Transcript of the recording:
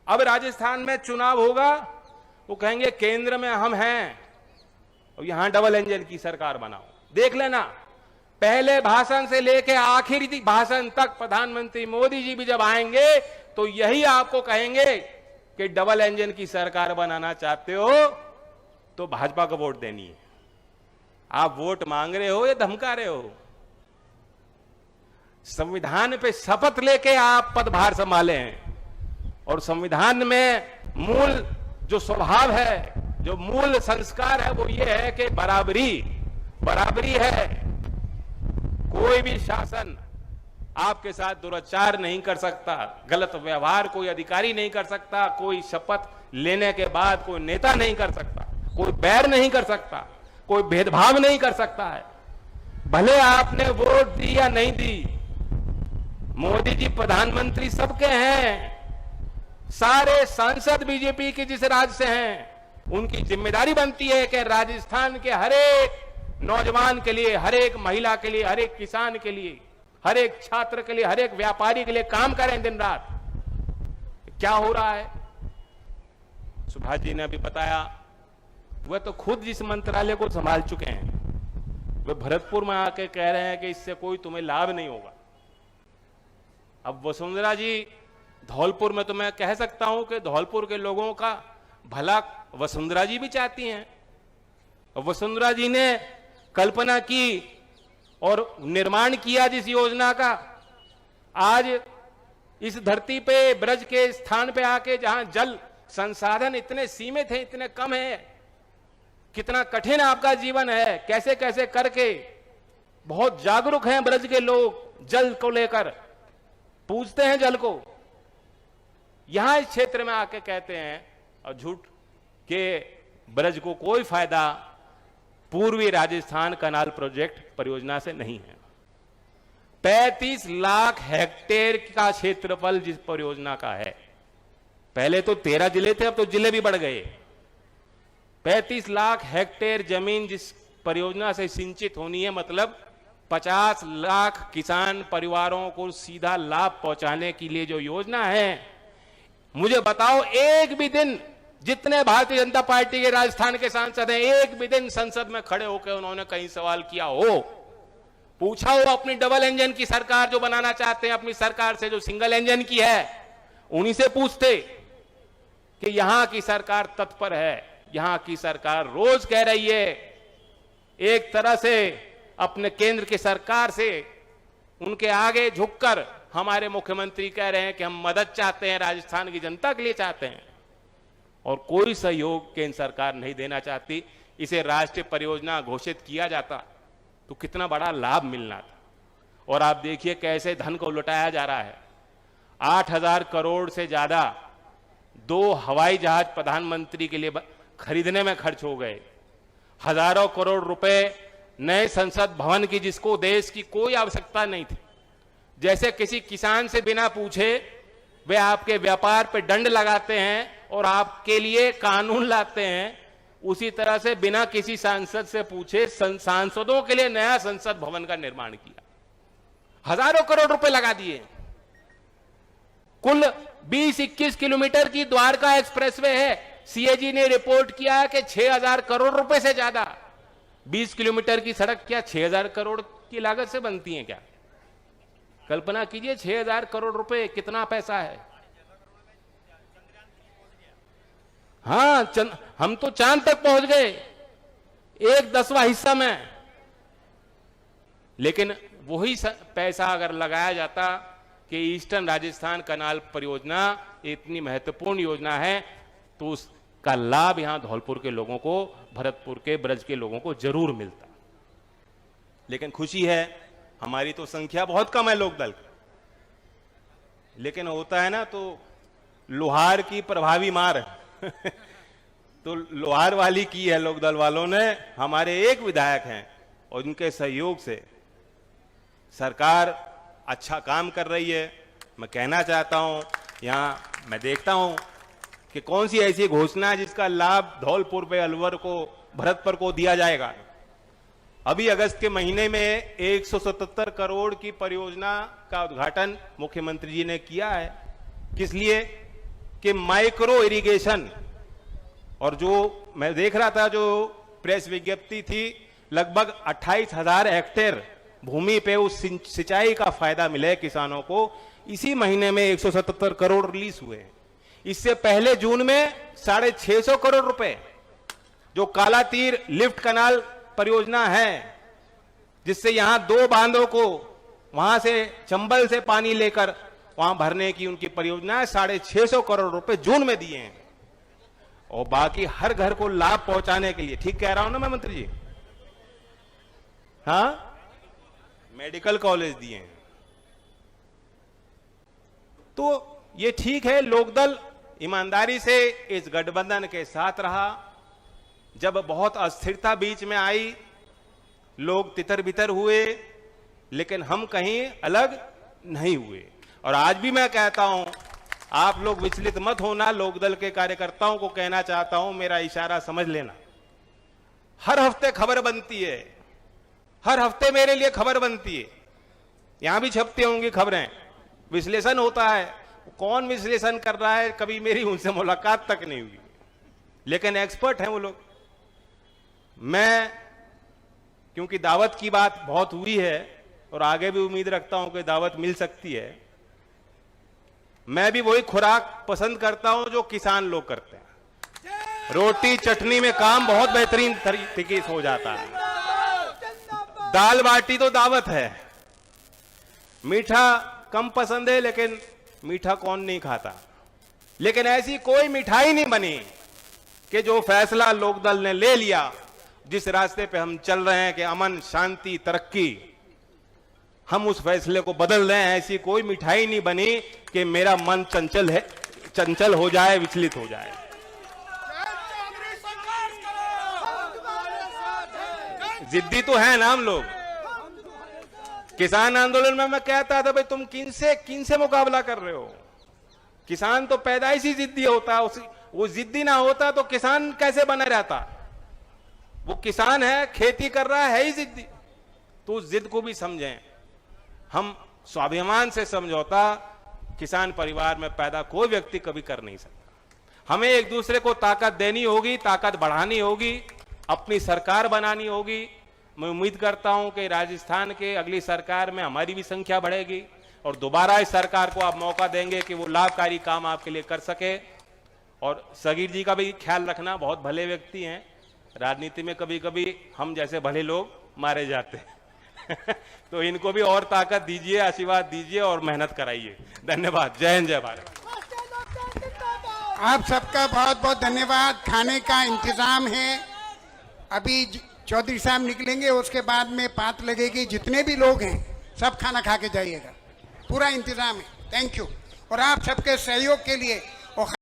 अब राजस्थान में चुनाव होगा, वो कहेंगे केंद्र में हम हैं और यहां डबल इंजन की सरकार बनाओ। देख लेना, पहले भाषण से लेकर आखिरी भाषण तक प्रधानमंत्री मोदी जी भी जब आएंगे तो यही आपको कहेंगे कि डबल इंजन की सरकार बनाना चाहते हो तो भाजपा को वोट देनी है। आप वोट मांग रहे हो या धमका रहे हो? संविधान पे शपथ लेके आप पदभार संभाले हैं और संविधान में मूल जो स्वभाव है, जो मूल संस्कार है, वो ये है कि बराबरी है। कोई भी शासन आपके साथ दुराचार नहीं कर सकता, गलत व्यवहार कोई अधिकारी नहीं कर सकता, कोई शपथ लेने के बाद कोई नेता नहीं कर सकता, कोई बैर नहीं कर सकता, कोई भेदभाव नहीं कर सकता है। भले आपने वोट दी या नहीं दी, मोदी जी प्रधानमंत्री सबके हैं। सारे सांसद बीजेपी के जिस राज्य से हैं, उनकी जिम्मेदारी बनती है कि राजस्थान के हर एक नौजवान के लिए, हर एक महिला के लिए, हर एक किसान के लिए, हर एक छात्र के लिए, हर एक व्यापारी के लिए काम करें दिन रात। क्या हो रहा है? सुभाष जी ने अभी बताया, वह तो खुद जिस मंत्रालय को संभाल चुके हैं, वे भरतपुर में आके कह रहे हैं कि इससे कोई तुम्हें लाभ नहीं होगा। अब वसुंधरा जी, धौलपुर में तो मैं कह सकता हूं कि धौलपुर के लोगों का भला वसुंधरा जी भी चाहती हैं। वसुंधरा जी ने कल्पना की और निर्माण किया जिस योजना का, आज इस धरती पे, ब्रज के स्थान पे आके, जहां जल संसाधन इतने सीमित हैं, इतने कम हैं, कितना कठिन आपका जीवन है, कैसे कैसे करके बहुत जागरूक हैं ब्रज के लोग, जल को लेकर पूजते हैं जल को। यहां इस क्षेत्र में आके कहते हैं और झूठ के ब्रज को कोई फायदा पूर्वी राजस्थान कनाल प्रोजेक्ट परियोजना से नहीं है। 35 लाख हेक्टेयर का क्षेत्रफल जिस परियोजना का है, पहले तो 13 जिले थे, अब तो जिले भी बढ़ गए। 35 लाख हेक्टेयर जमीन जिस परियोजना से सिंचित होनी है, मतलब 50 लाख किसान परिवारों को सीधा लाभ पहुंचाने के लिए जो योजना है, मुझे बताओ एक भी दिन जितने भारतीय जनता पार्टी के राजस्थान के सांसद हैं, एक भी दिन संसद में खड़े होकर उन्होंने कहीं सवाल किया हो, पूछा हो अपनी डबल इंजन की सरकार जो बनाना चाहते हैं अपनी सरकार से, जो सिंगल इंजन की है, उन्हीं से पूछते कि यहां की सरकार तत्पर है। यहां की सरकार रोज कह रही है, एक तरह से अपने केंद्र की सरकार से उनके आगे झुककर हमारे मुख्यमंत्री कह रहे हैं कि हम मदद चाहते हैं, राजस्थान की जनता के लिए चाहते हैं, और कोई सहयोग केंद्र सरकार नहीं देना चाहती। इसे राष्ट्रीय परियोजना घोषित किया जाता तो कितना बड़ा लाभ मिलना था। और आप देखिए कैसे धन को लुटाया जा रहा है। 8,000 करोड़ से ज्यादा 2 हवाई जहाज प्रधानमंत्री के लिए खरीदने में खर्च हो गए। हजारों करोड़ रुपए नए संसद भवन की, जिसको देश की कोई आवश्यकता नहीं थी। जैसे किसी किसान से बिना पूछे वे आपके व्यापार पे दंड लगाते हैं और आपके लिए कानून लाते हैं, उसी तरह से बिना किसी सांसद से पूछे सांसदों के लिए नया संसद भवन का निर्माण किया। हजारों करोड़ रुपए लगा दिए। कुल 20-21 किलोमीटर की द्वारका एक्सप्रेसवे है। सीएजी ने रिपोर्ट किया है कि 6,000 करोड़ रुपए से ज्यादा। 20 किलोमीटर की सड़क क्या 6,000 करोड़ की लागत से बनती है क्या? कल्पना कीजिए, 6,000 करोड़ रुपए कितना पैसा है। हाँ, हम तो चांद तक पहुंच गए 1/10वां हिस्सा में। लेकिन वही पैसा अगर लगाया जाता कि ईस्टर्न राजस्थान कनाल परियोजना इतनी महत्वपूर्ण योजना है, तो उसका लाभ यहां धौलपुर के लोगों को, भरतपुर के ब्रज के लोगों को जरूर मिलता। लेकिन खुशी है, हमारी तो संख्या बहुत कम है लोकदल, लेकिन होता है ना, तो लोहार की प्रभावी मार तो लोहार वाली की है लोकदल वालों ने। हमारे एक विधायक हैं और उनके सहयोग से सरकार अच्छा काम कर रही है। मैं कहना चाहता हूं, यहां मैं देखता हूं कि कौन सी ऐसी घोषणा जिसका लाभ धौलपुर पे, अलवर को, भरतपुर को दिया जाएगा। अभी अगस्त के महीने में 177 करोड़ की परियोजना का उद्घाटन मुख्यमंत्री जी ने किया है। किस लिए? कि माइक्रो इरिगेशन, और जो मैं देख रहा था जो प्रेस विज्ञप्ति थी, लगभग 28,000 हेक्टेयर भूमि पे उस सिंचाई का फायदा मिले किसानों को। इसी महीने में 177 करोड़ रिलीज हुए। इससे पहले जून में 650 करोड़ रुपए जो काला तीर लिफ्ट कनाल परियोजना है, जिससे यहां 2 बांधों को वहां से चंबल से पानी लेकर वहां भरने की उनकी परियोजना है, 650 करोड़ रुपए जून में दिए हैं। और बाकी हर घर को लाभ पहुंचाने के लिए, ठीक कह रहा हूं ना मैं मंत्री जी? हाँ, मेडिकल कॉलेज दिए हैं। तो ये ठीक है, लोकदल ईमानदारी से इस गठबंधन के साथ रहा। जब बहुत अस्थिरता बीच में आई, लोग तितर बितर हुए, लेकिन हम कहीं अलग नहीं हुए। और आज भी मैं कहता हूं, आप लोग विचलित मत होना। लोकदल के कार्यकर्ताओं को कहना चाहता हूं, मेरा इशारा समझ लेना। हर हफ्ते खबर बनती है, हर हफ्ते मेरे लिए खबर बनती है, यहां भी छपती होंगी खबरें, विश्लेषण होता है। कौन विश्लेषण कर रहा है, कभी मेरी उनसे मुलाकात तक नहीं हुई, लेकिन एक्सपर्ट हैं वो लोग। मैं, क्योंकि दावत की बात बहुत हुई है और आगे भी उम्मीद रखता हूं कि दावत मिल सकती है, मैं भी वही खुराक पसंद करता हूं जो किसान लोग करते हैं। रोटी चटनी में काम बहुत बेहतरीन तरीके से हो जाता है। दाल बाटी तो दावत है। मीठा कम पसंद है, लेकिन मीठा कौन नहीं खाता। लेकिन ऐसी कोई मिठाई नहीं बनी कि जो फैसला लोकदल ने ले लिया, जिस रास्ते पे हम चल रहे हैं कि अमन, शांति, तरक्की, हम उस फैसले को बदल रहे हैं। ऐसी कोई मिठाई नहीं बनी कि मेरा मन चंचल हो जाए, विचलित हो जाए। जिद्दी तो है ना हम लोग। किसान आंदोलन में मैं कहता था, भाई तुम किनसे मुकाबला कर रहे हो? किसान तो पैदाइशी जिद्दी होता है, वो जिद्दी ना होता तो किसान कैसे बना रहता? वो किसान है, खेती कर रहा है ही जिद्दी। तो उस जिद को भी समझें। हम स्वाभिमान से समझौता किसान परिवार में पैदा कोई व्यक्ति कभी कर नहीं सकता। हमें एक दूसरे को ताकत देनी होगी, ताकत बढ़ानी होगी, अपनी सरकार बनानी होगी। मैं उम्मीद करता हूं कि राजस्थान के अगली सरकार में हमारी भी संख्या बढ़ेगी और दोबारा इस सरकार को आप मौका देंगे कि वो लाभकारी काम आपके लिए कर सके। और सगीर जी का भी ख्याल रखना, बहुत भले व्यक्ति हैं। राजनीति में कभी कभी हम जैसे भले लोग मारे जाते हैं तो इनको भी और ताकत दीजिए, आशीर्वाद दीजिए और मेहनत कराइए। धन्यवाद। जय हिंद, जय भारत। आप सबका बहुत बहुत धन्यवाद। खाने का इंतजाम है, अभी चौधरी साहब निकलेंगे, उसके बाद में पात लगेगी। जितने भी लोग हैं सब खाना खा के जाइएगा, पूरा इंतजाम है। Thank you. और आप सबके सहयोग के लिए